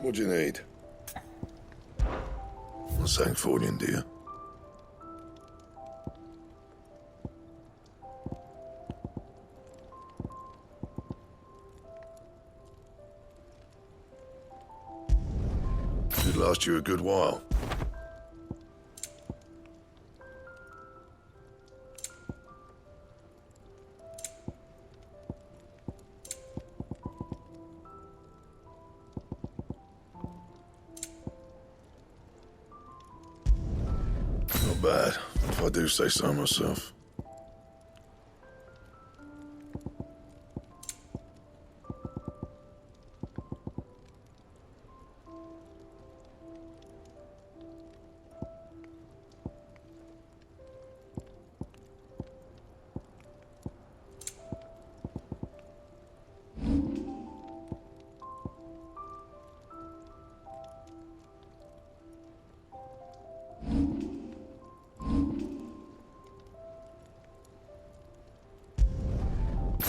What do you need? A Sanktfordian, do you? Should last you a good while. Not bad, if I do say so myself.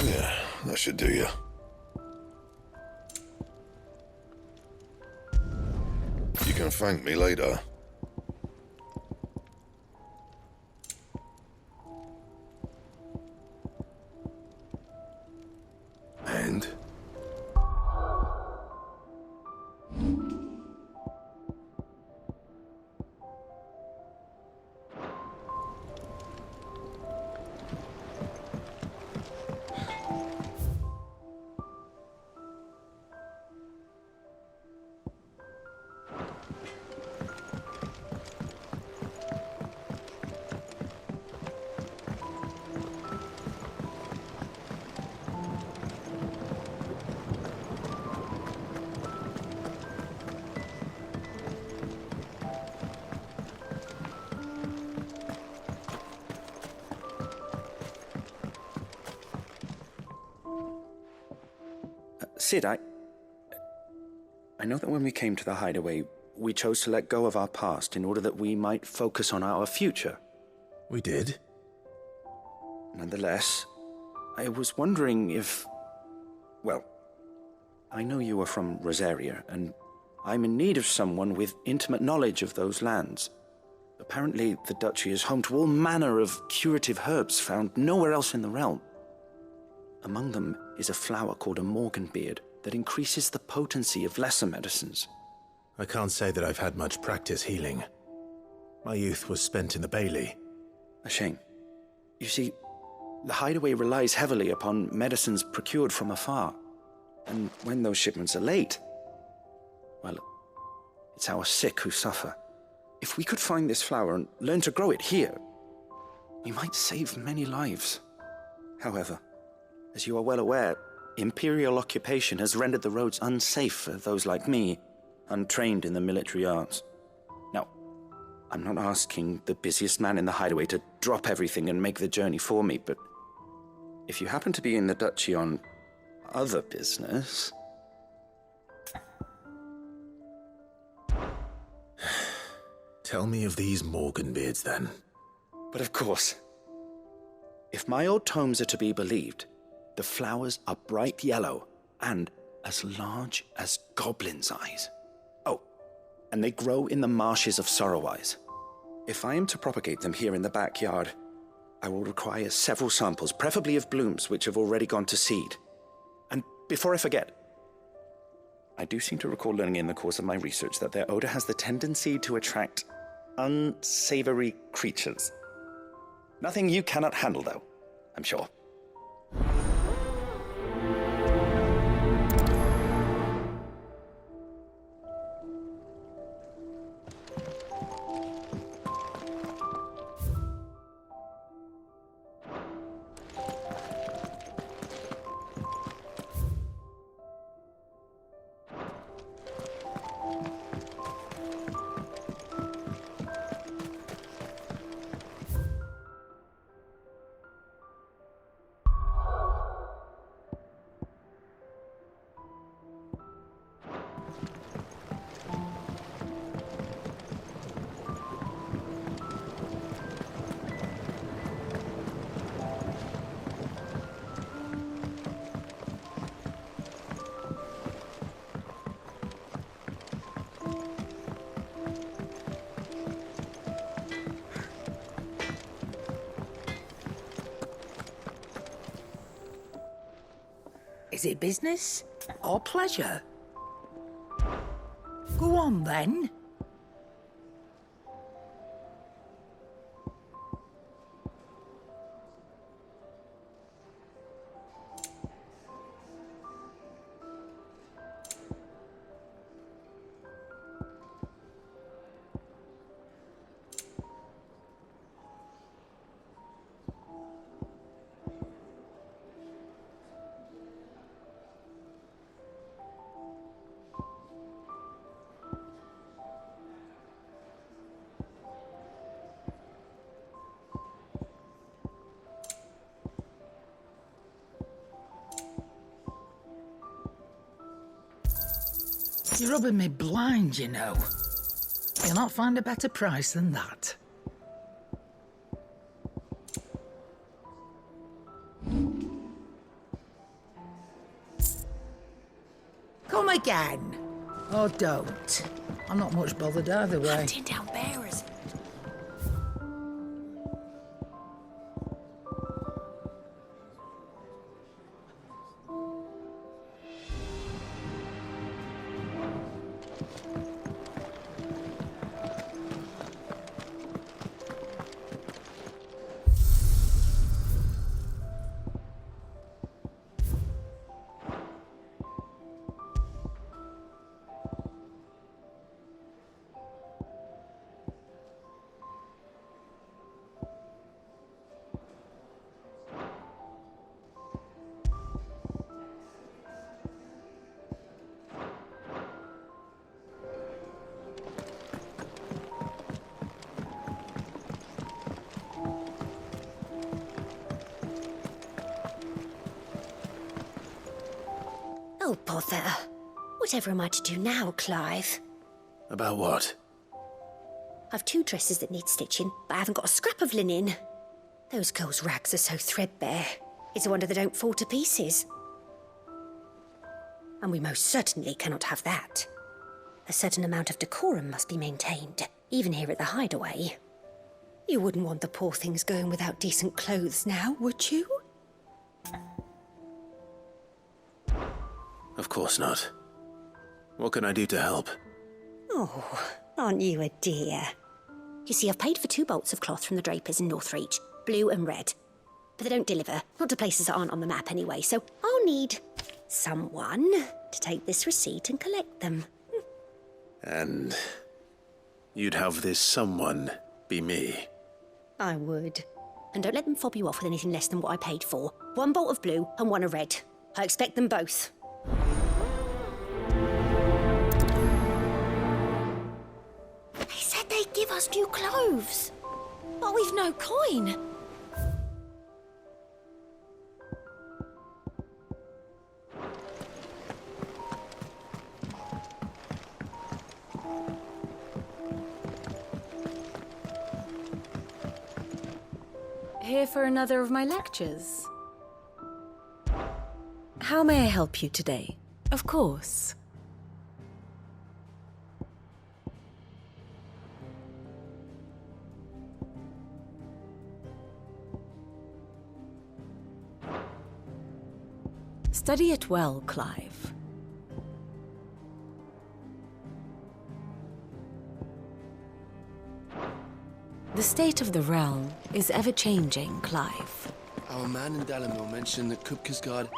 Yeah, that should do you. You can thank me later. And? Sid, I know that when we came to the hideaway, we chose to let go of our past in order that we might focus on our future. We did? Nonetheless, I was wondering if... Well, I know you are from Rosaria, and I'm in need of someone with intimate knowledge of those lands. Apparently, the duchy is home to all manner of curative herbs found nowhere else in the realm. Among them is a flower called a morganbeard that increases the potency of lesser medicines. I can't say that I've had much practice healing. My youth was spent in the Bailey. A shame. You see, the hideaway relies heavily upon medicines procured from afar. And when those shipments are late, well, it's our sick who suffer. If we could find this flower and learn to grow it here, we might save many lives. However, as you are well aware, imperial occupation has rendered the roads unsafe for those like me, untrained in the military arts. Now, I'm not asking the busiest man in the hideaway to drop everything and make the journey for me, but if you happen to be in the duchy on other business... Tell me of these morganbeards, then. But of course, if my old tomes are to be believed, the flowers are bright yellow and as large as goblins' eyes. Oh, and they grow in the marshes of Sorrowwise. If I am to propagate them here in the backyard, I will require several samples, preferably of blooms which have already gone to seed. And before I forget, I do seem to recall learning in the course of my research that their odor has the tendency to attract unsavory creatures. Nothing you cannot handle, though, I'm sure. Is it business or pleasure? Go on, then. You're rubbing me blind, you know. You'll not find a better price than that. Come again. Or don't. I'm not much bothered either way. Hunting down bearers. Oh, bother. Whatever am I to do now, Clive? About what? I've 2 dresses that need stitching, but I haven't got a scrap of linen. Those girls' rags are so threadbare. It's a wonder they don't fall to pieces. And we most certainly cannot have that. A certain amount of decorum must be maintained, even here at the hideaway. You wouldn't want the poor things going without decent clothes now, would you? Of course not. What can I do to help? Oh, aren't you a dear? You see, I've paid for 2 bolts of cloth from the drapers in Northreach, blue and red. But they don't deliver, not to places that aren't on the map anyway, so I'll need someone to take this receipt and collect them. And you'd have this someone be me? I would. And don't let them fob you off with anything less than what I paid for. 1 bolt of blue and 1 of red. I expect them both. They said they'd give us new clothes. But we've no coin. Here for another of my lectures. How may I help you today? Of course. Study it well, Clive. The state of the realm is ever-changing, Clive. Our man in Dalamil mentioned that Kupka's guard...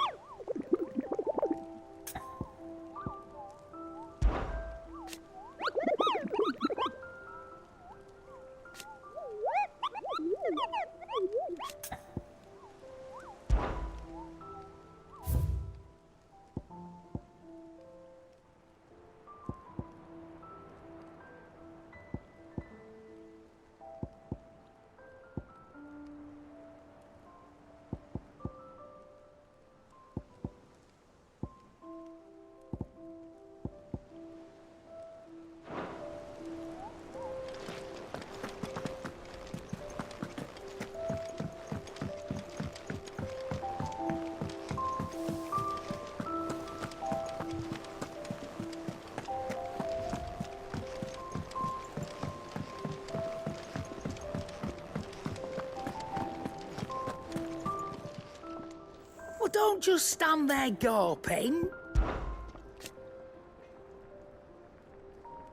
don't just stand there gawping.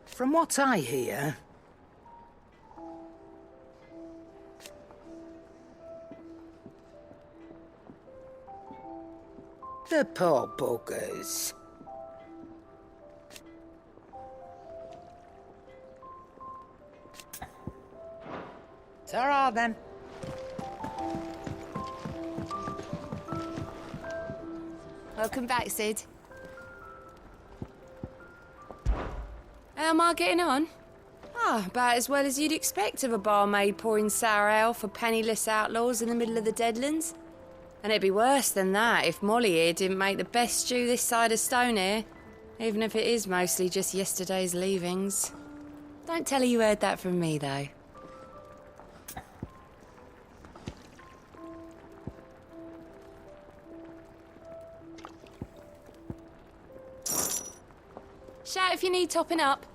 From what I hear, the poor buggers. Ta-ra then. Welcome back, Sid. How am I getting on? About as well as you'd expect of a barmaid pouring sour ale for penniless outlaws in the middle of the Deadlands. And it'd be worse than that if Molly here didn't make the best stew this side of Stone here, even if it is mostly just yesterday's leavings. Don't tell her you heard that from me, though. Shout if you need topping up.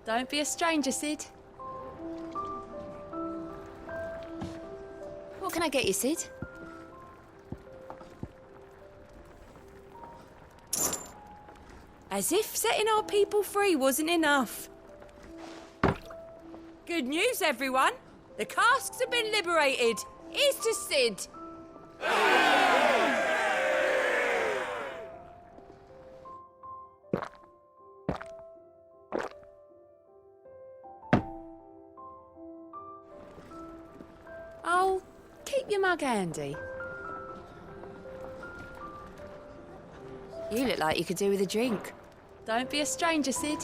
Don't be a stranger, Sid. What can I get you, Sid? As if setting our people free wasn't enough. Good news, everyone. The casks have been liberated. Here's to Sid. Oh, keep your mug handy. You look like you could do with a drink. Don't be a stranger, Sid.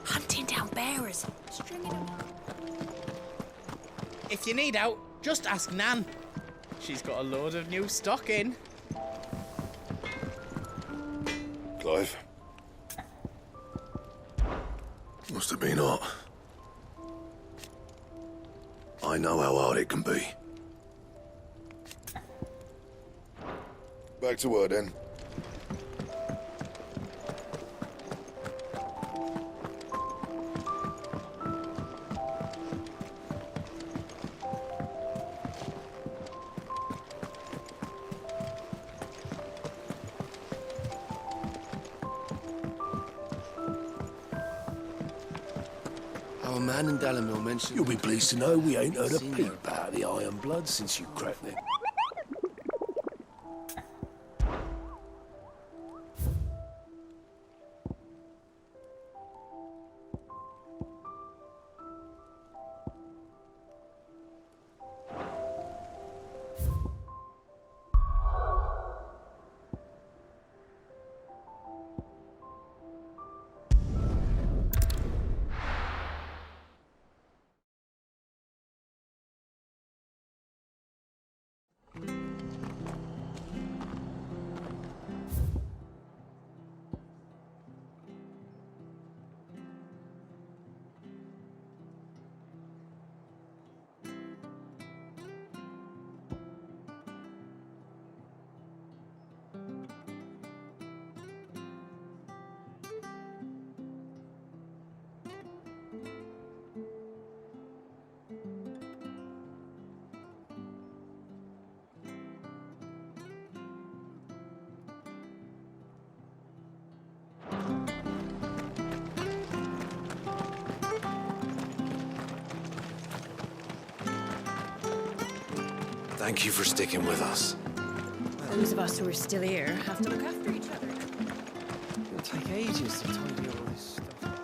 Hunting down bearers, stringing them. If you need out, just ask Nan. She's got a load of new stock in. Clive. Must have been hot. I know how hard it can be. Back to work then. Our man in Dalamil mentioned... You'll be pleased to know we ain't heard a peep about the Iron Blood since you cracked it. Thank you for sticking with us. Those of us who are still here have to look after each other. It'll take ages to tidy all this stuff.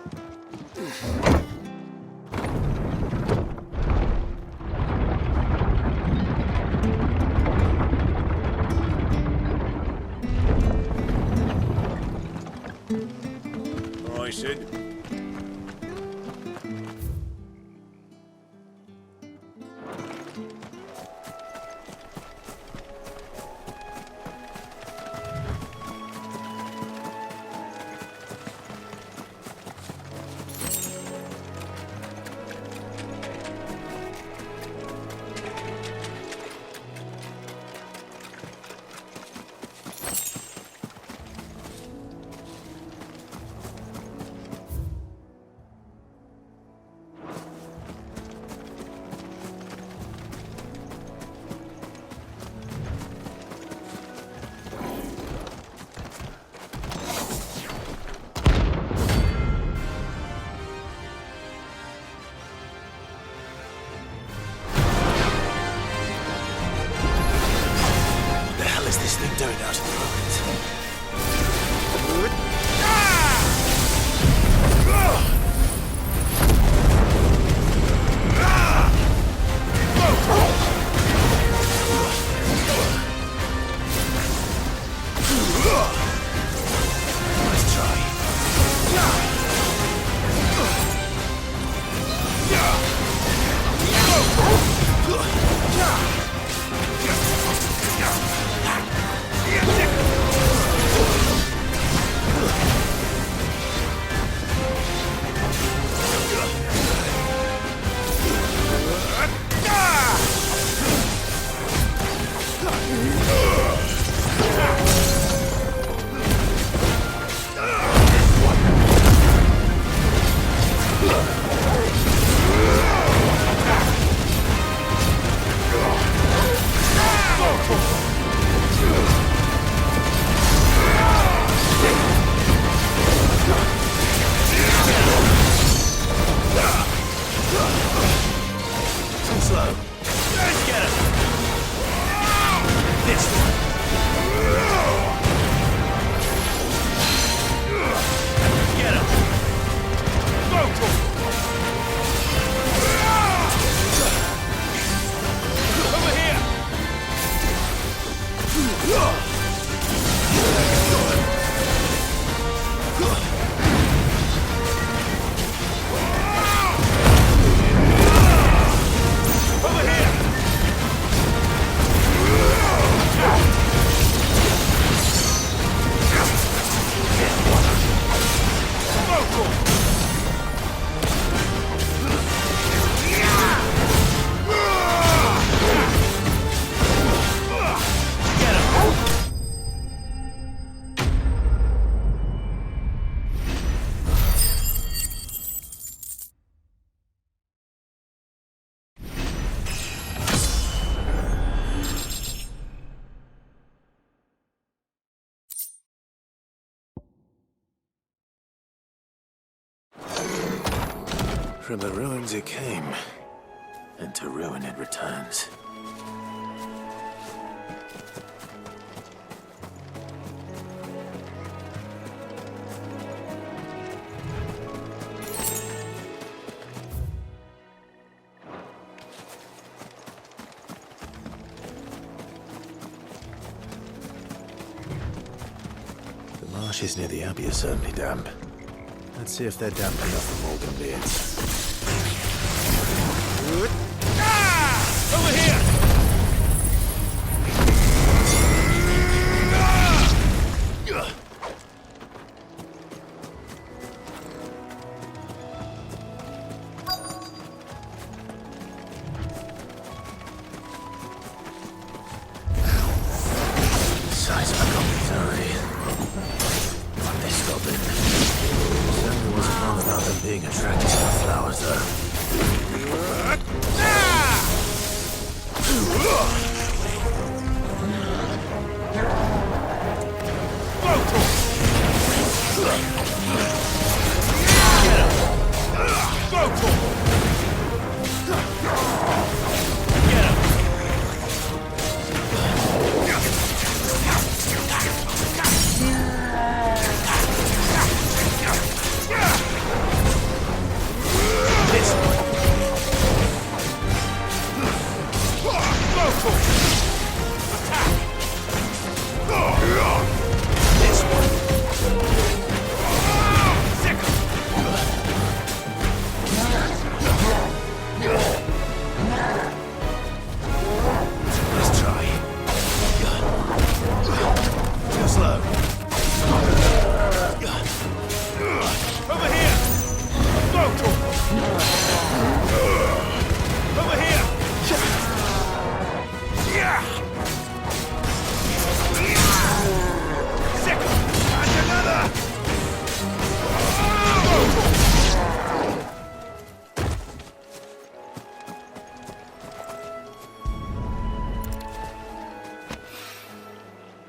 Aye, Sid. is this thing doing out in the ruins? Nice try. From the ruins it came, and to ruin it returns. The marshes near the Abbey are certainly damp. Let's see if they're damp enough for Morgan beards. Over here! Size of a goblin's eye. What this goblin? Certainly wasn't wrong about them being attracted to the flowers, though.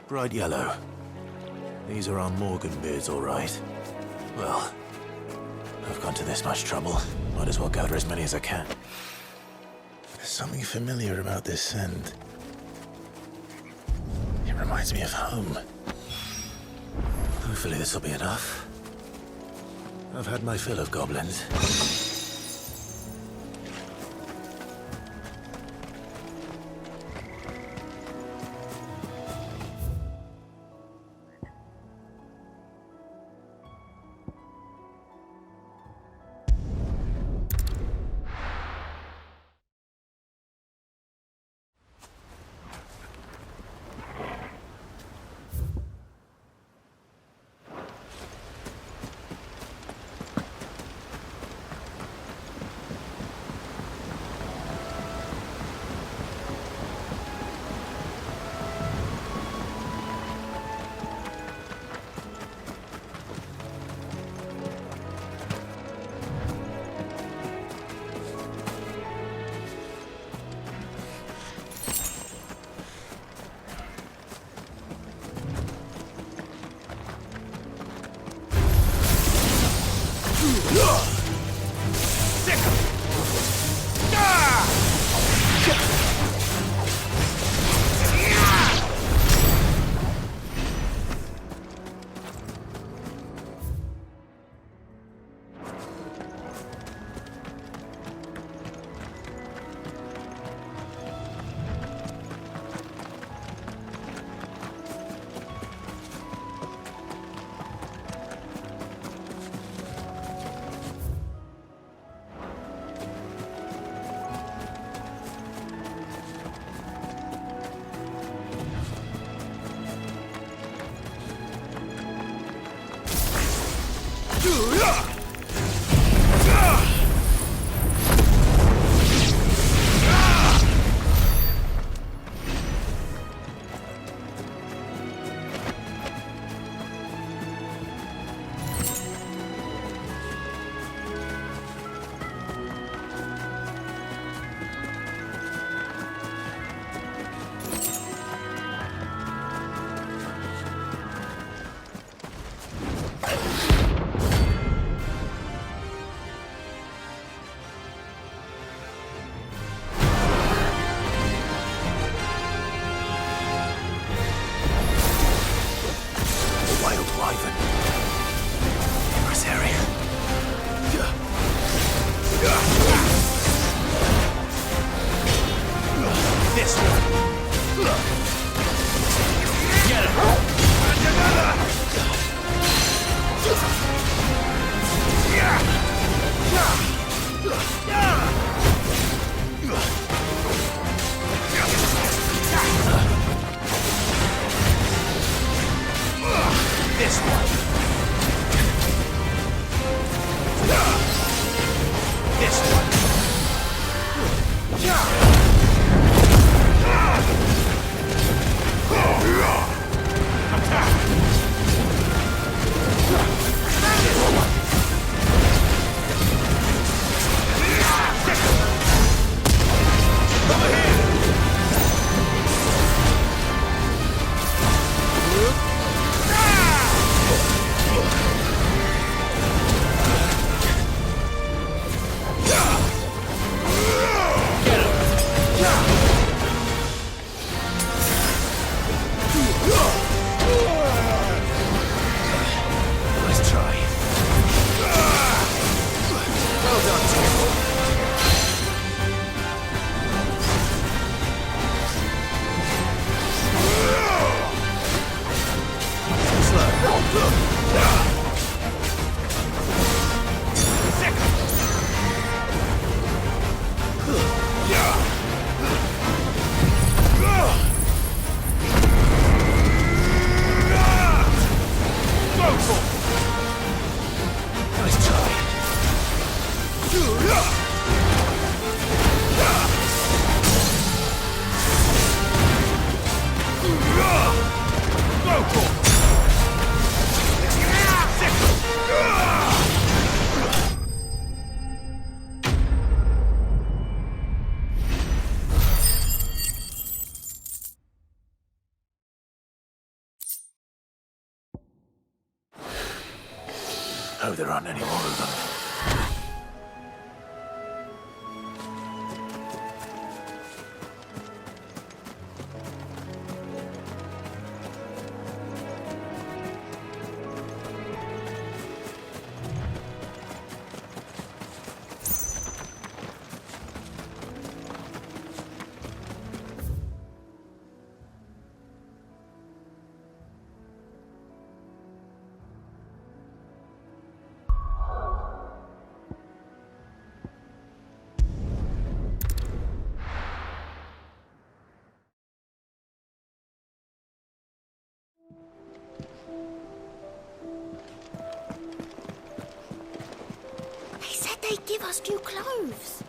Bright yellow. These are our Morgan beards, all right. Well, I've gone to this much trouble. Might as well gather as many as I can. There's something familiar about this scent. It Reminds me of home. Hopefully this will be enough. I've had my fill of goblins. Oh, there aren't any more of them. us new clothes.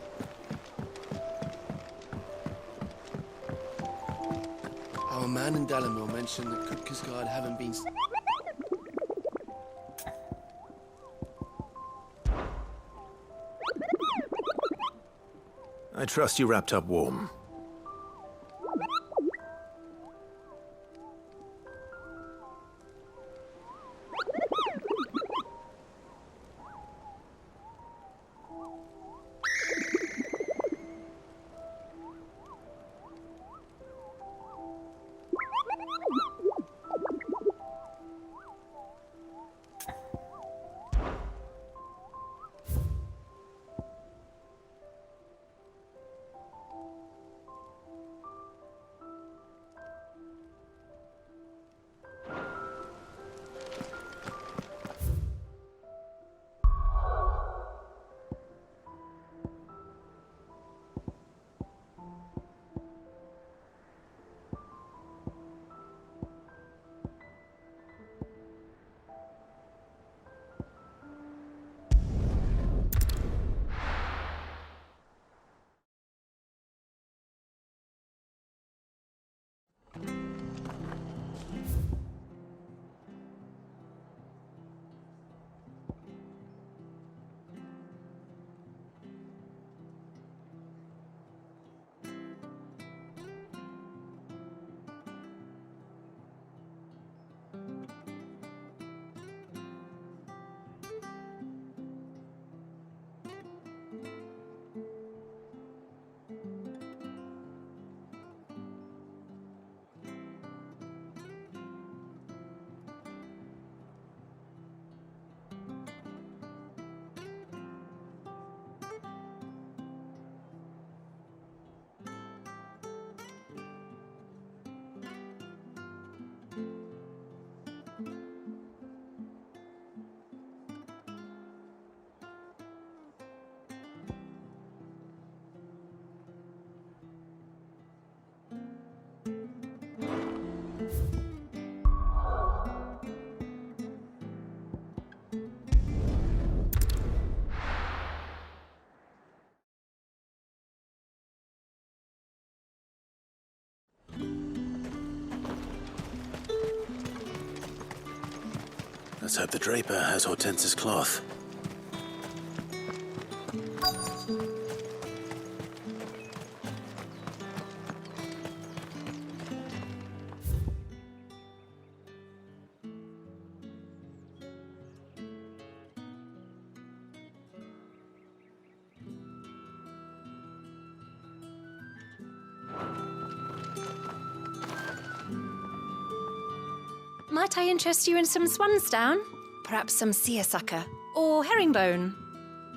Our man in Dalamil mentioned that Kupka's guard haven't been... I trust you wrapped up warm. Let's hope the draper has Hortense's cloth. Might I interest you in some swansdown? Perhaps some seersucker or herringbone?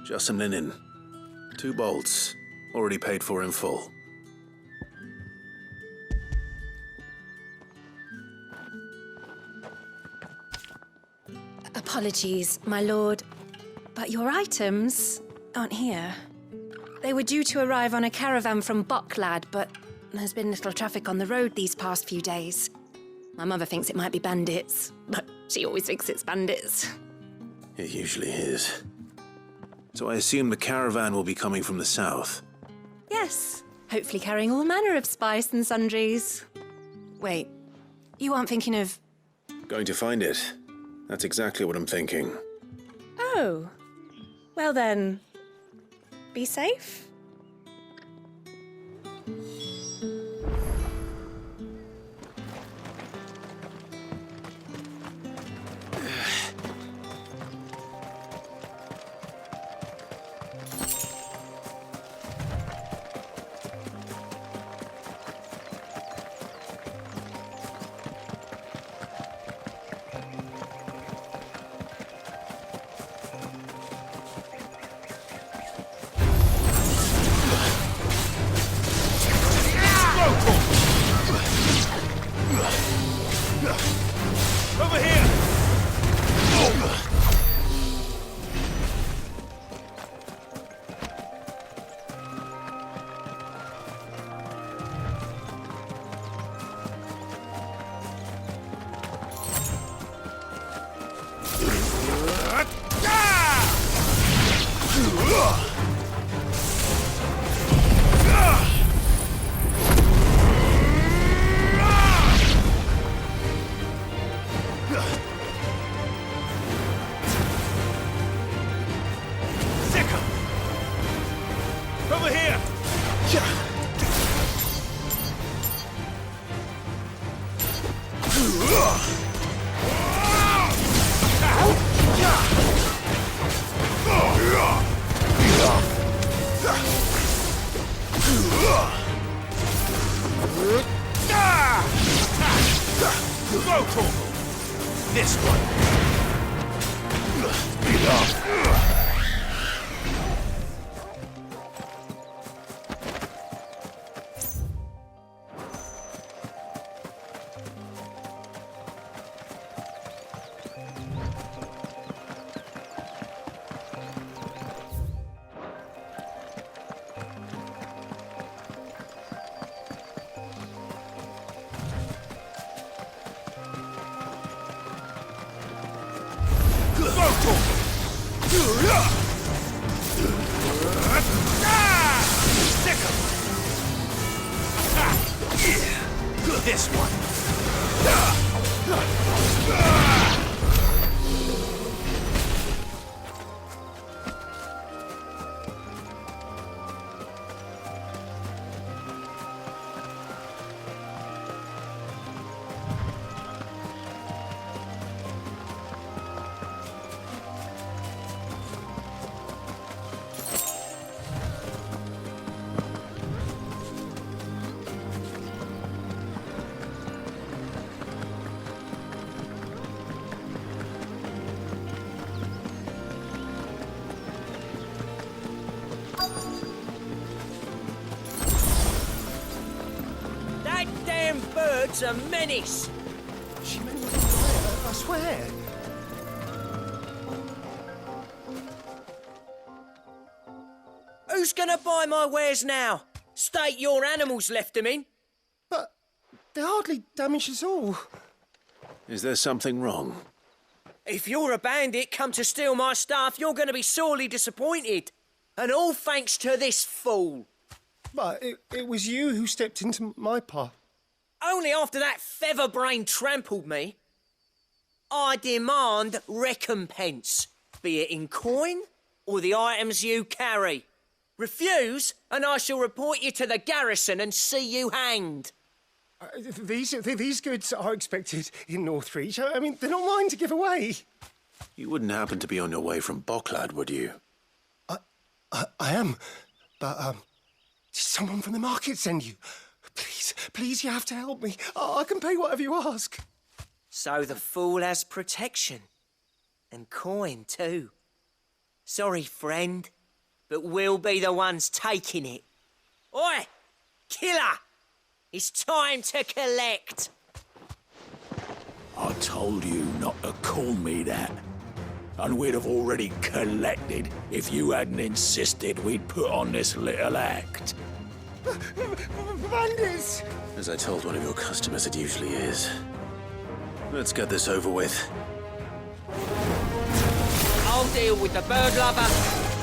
Just some linen. 2 bolts. Already paid for in full. Apologies, my lord, but your items aren't here. They were due to arrive on a caravan from Bocklad, but there's been little traffic on the road these past few days. My mother thinks it might be bandits, but she always thinks it's bandits. It usually is. So I assume the caravan will be coming from the south. Yes, hopefully carrying all manner of spice and sundries. Wait, you aren't thinking of... Going to find it. That's exactly what I'm thinking. Oh, well then, be safe. This one. This one. Bird's a menace. She meant nothing by it, I swear. Who's gonna buy my wares now? State your animals left them in. But they hardly damaged us all. Is there something wrong? If you're a bandit come to steal my stuff, you're gonna be sorely disappointed. And all thanks to this fool. But it was you who stepped into my path. Only after that feather-brain trampled me. I demand recompense, be it in coin or the items you carry. Refuse, and I shall report you to the garrison and see you hanged. These goods are expected in Northreach. I mean, they're not mine to give away. You wouldn't happen to be on your way from Bocklad, would you? I am, but did someone from the market send you? Please, you have to help me. I can pay whatever you ask. So the fool has protection. And coin, too. Sorry, friend, but we'll be the ones taking it. Oi! Killer! It's time to collect. I told you not to call me that. And we'd have already collected if you hadn't insisted we'd put on this little act. Bandits! As I told one of your customers, it usually is. Let's get this over with. I'll deal with the bird lover.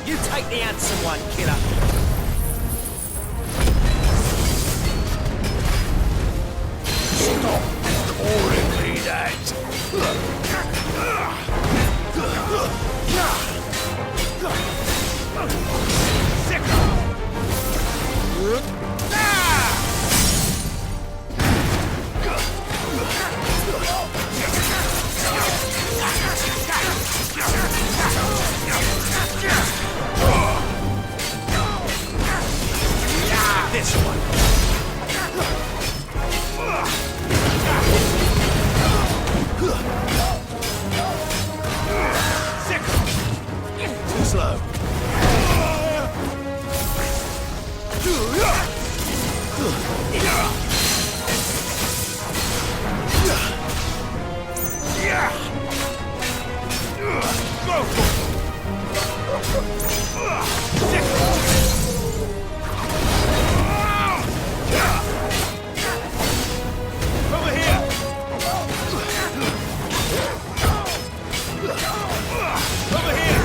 You take the handsome one, killer. Stop calling me that! This one. Too slow. Over here! Over here!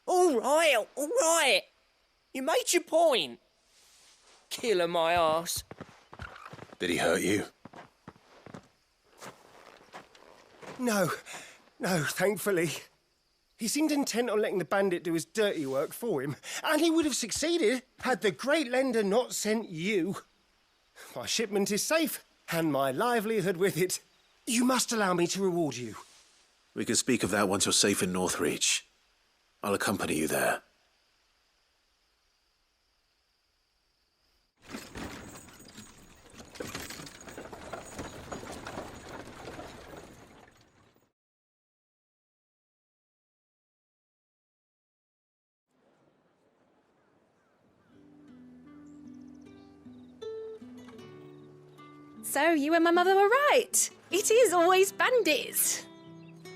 All right. You made your point. Killer my arse. Did he hurt you? No, thankfully. He seemed intent on letting the bandit do his dirty work for him, and he would have succeeded had the great lender not sent you. My shipment is safe, and my livelihood with it. You must allow me to reward you. We can speak of that once you're safe in Northreach. I'll accompany you there. So you and my mother were right. It is always bandits.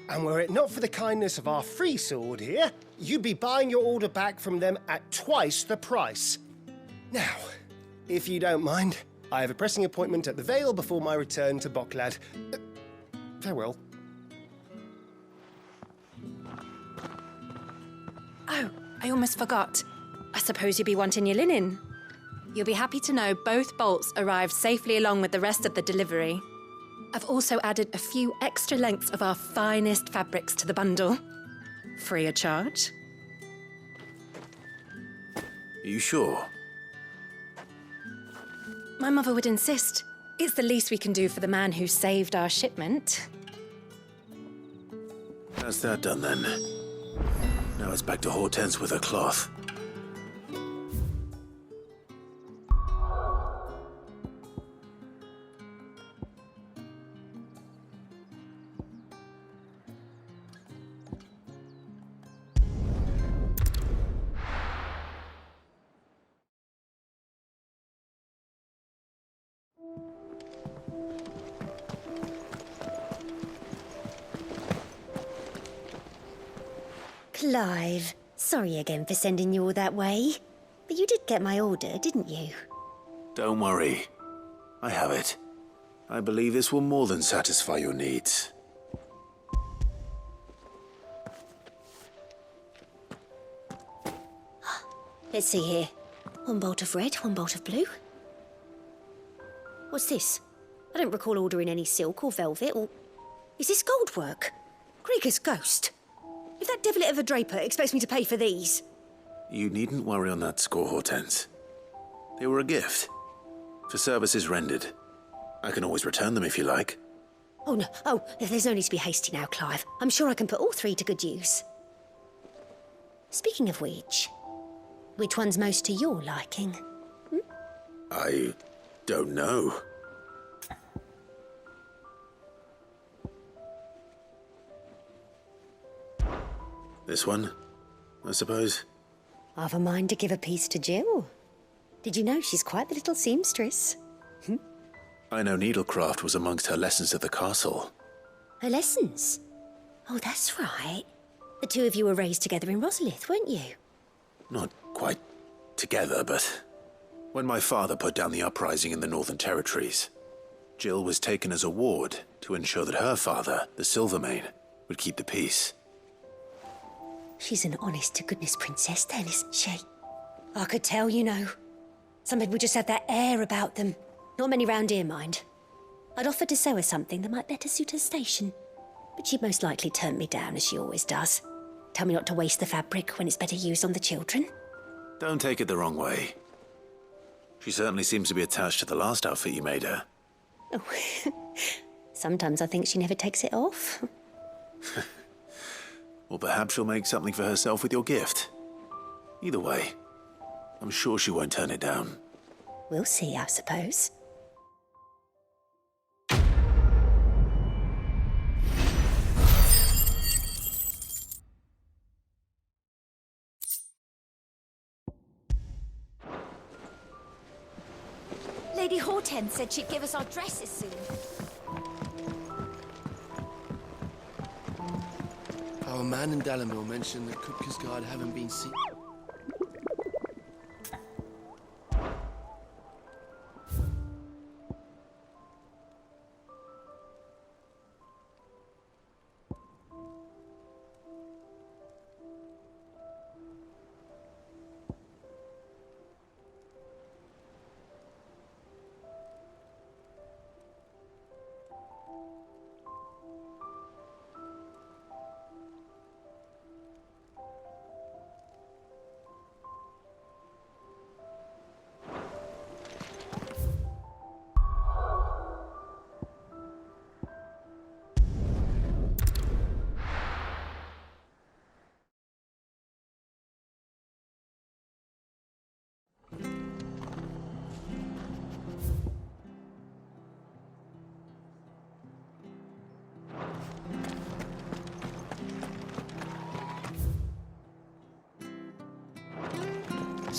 And were it not for the kindness of our free sword here, you'd be buying your order back from them at twice the price. Now, if you don't mind, I have a pressing appointment at the Vale before my return to Boklad. Farewell. Oh, I almost forgot. I suppose you'll be wanting your linen. You'll be happy to know both bolts arrived safely along with the rest of the delivery. I've also added a few extra lengths of our finest fabrics to the bundle. Free of charge. Are you sure? My mother would insist. It's the least we can do for the man who saved our shipment. That's that done then. Now it's back to Hortense with her cloth. Clive, sorry again for sending you all that way. But you did get my order, didn't you? Don't worry. I have it. I believe this will more than satisfy your needs. Let's see here. One bolt of red, one bolt of blue. What's this? I don't recall ordering any silk or velvet or... Is this gold work? Krieger's ghost. If that devil of a draper expects me to pay for these... You needn't worry on that score, Hortense. They were a gift. For services rendered. I can always return them if you like. Oh, no. Oh, there's no need to be hasty now, Clive. I'm sure I can put all three to good use. Speaking of which one's most to your liking? I don't know. This one, I suppose. I've a mind to give a piece to Jill. Did you know she's quite the little seamstress? I know needlecraft was amongst her lessons at the castle. Her lessons? Oh, that's right. The two of you were raised together in Rosalith, weren't you? Not quite together, but when my father put down the uprising in the Northern Territories, Jill was taken as a ward to ensure that her father, the Silvermane, would keep the peace. She's an honest-to-goodness princess then, isn't she? I could tell, you know. Some people just have that air about them. Not many round here, mind. I'd offered to sew her something that might better suit her station. But she'd most likely turn me down, as she always does. Tell me not to waste the fabric when it's better used on the children. Don't take it the wrong way. She certainly seems to be attached to the last outfit you made her. Oh, sometimes I think she never takes it off. Or perhaps she'll make something for herself with your gift. Either way, I'm sure she won't turn it down. We'll see, I suppose. Lady Hortense said she'd give us our dresses soon. Our man in Dalamil mentioned that Kupka's guard haven't been seen.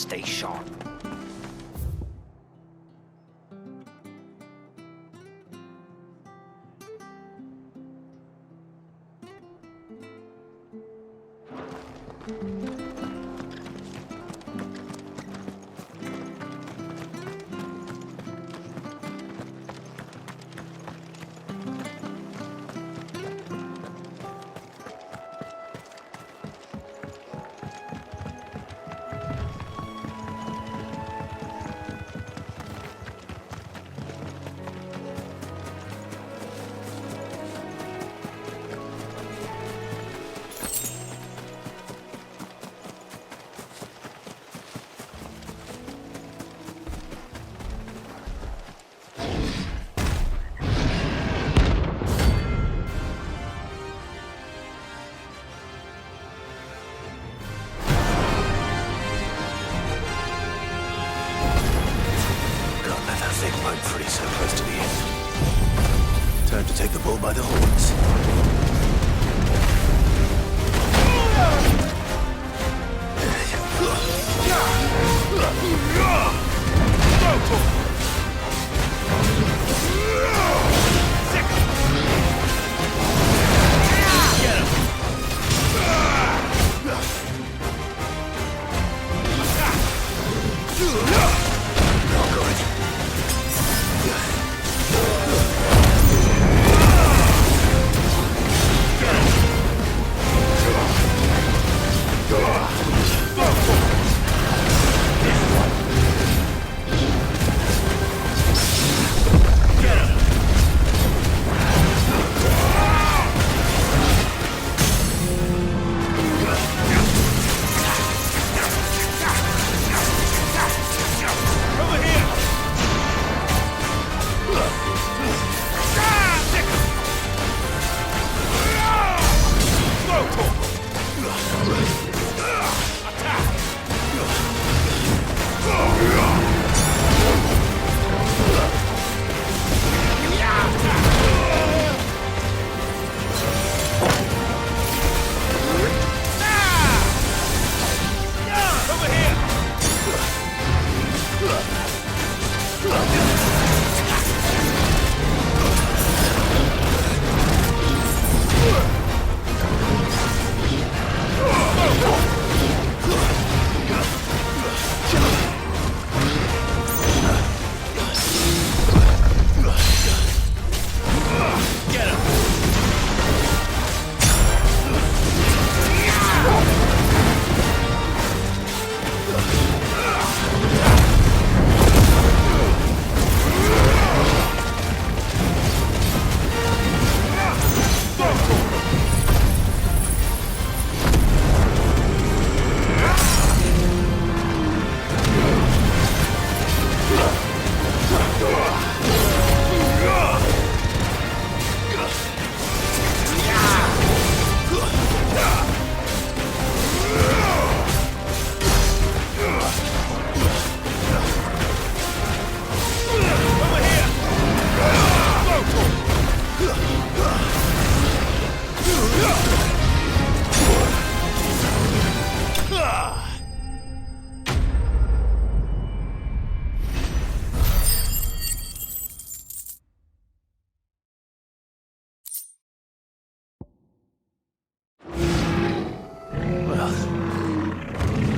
Stay sharp. I'm pretty so close to the end. Time to take the bull by the horns.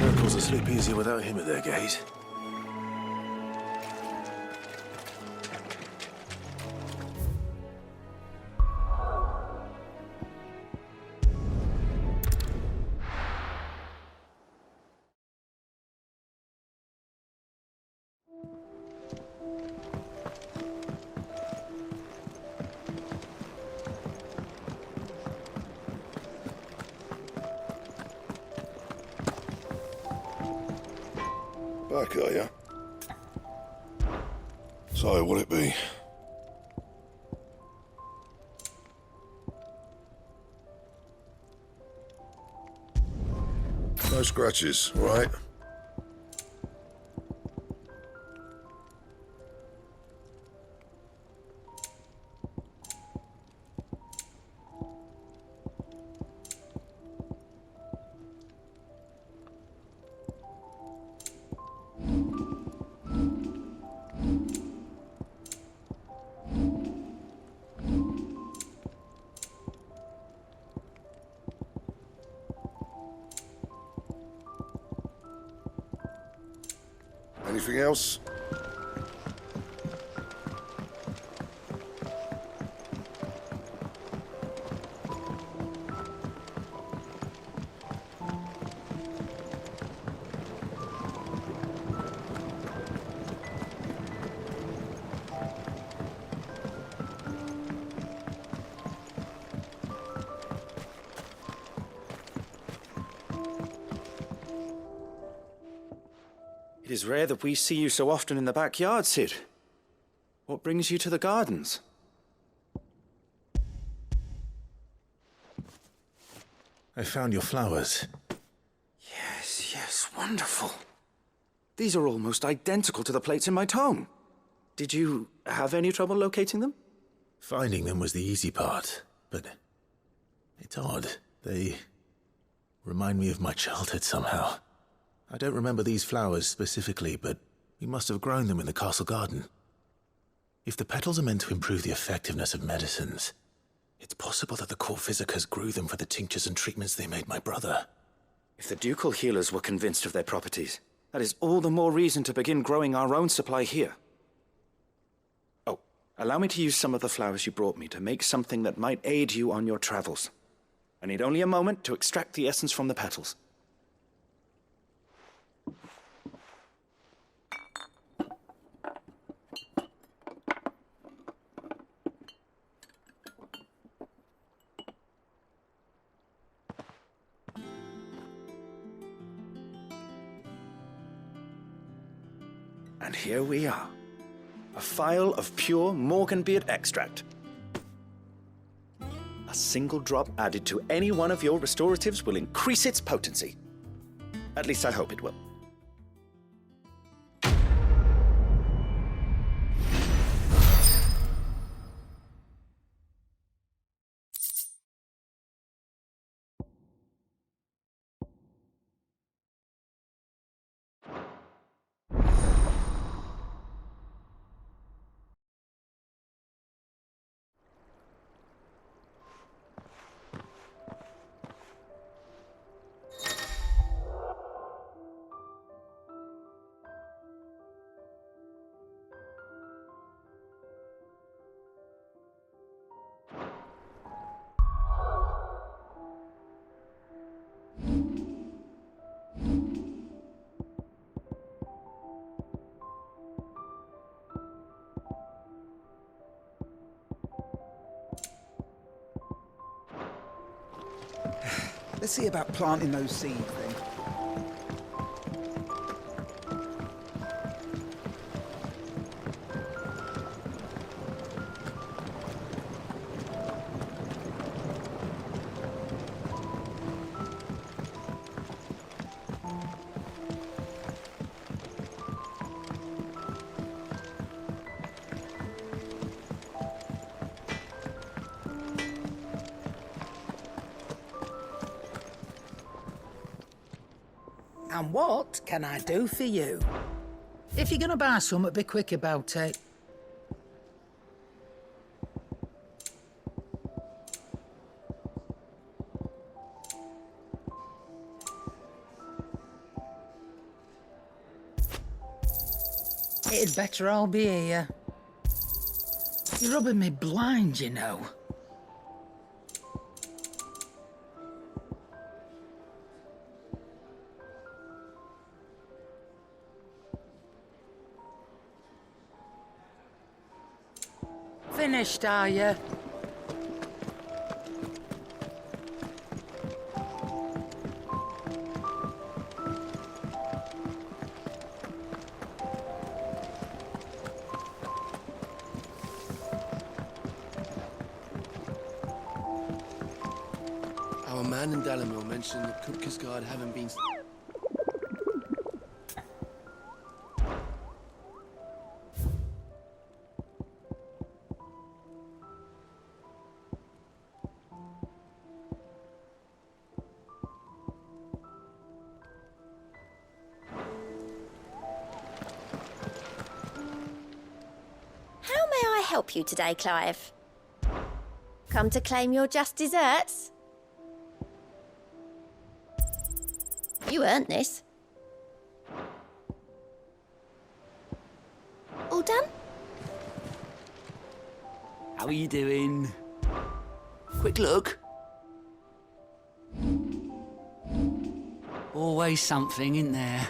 Miracles will sleep easier without him at their gate. Back, are ya? So, what'll it be? No scratches, right? Anything else? It is rare that we see you so often in the backyard, Sid. What brings you to the gardens? I found your flowers. Yes, wonderful. These are almost identical to the plates in my tome. Did you have any trouble locating them? Finding them was the easy part, but it's odd. They remind me of my childhood somehow. I don't remember these flowers specifically, but we must have grown them in the castle garden. If the petals are meant to improve the effectiveness of medicines, it's possible that the court physicers grew them for the tinctures and treatments they made my brother. If the ducal healers were convinced of their properties, that is all the more reason to begin growing our own supply here. Oh, allow me to use some of the flowers you brought me to make something that might aid you on your travels. I need only a moment to extract the essence from the petals. And here we are. A phial of pure Morganbeard extract. A single drop added to any one of your restoratives will increase its potency. At least I hope it will. Let's see about planting those seeds then. And what can I do for you? If you're gonna buy something, be quick about it. It'd better all be here. You're rubbing me blind, you know. Finished, are you? Our man in Dalamil mentioned that Kupka's guard haven't been... Help you today, Clive? Come to claim your just desserts? You earned this. Well done. How are you doing? Quick look. Always something, isn't there?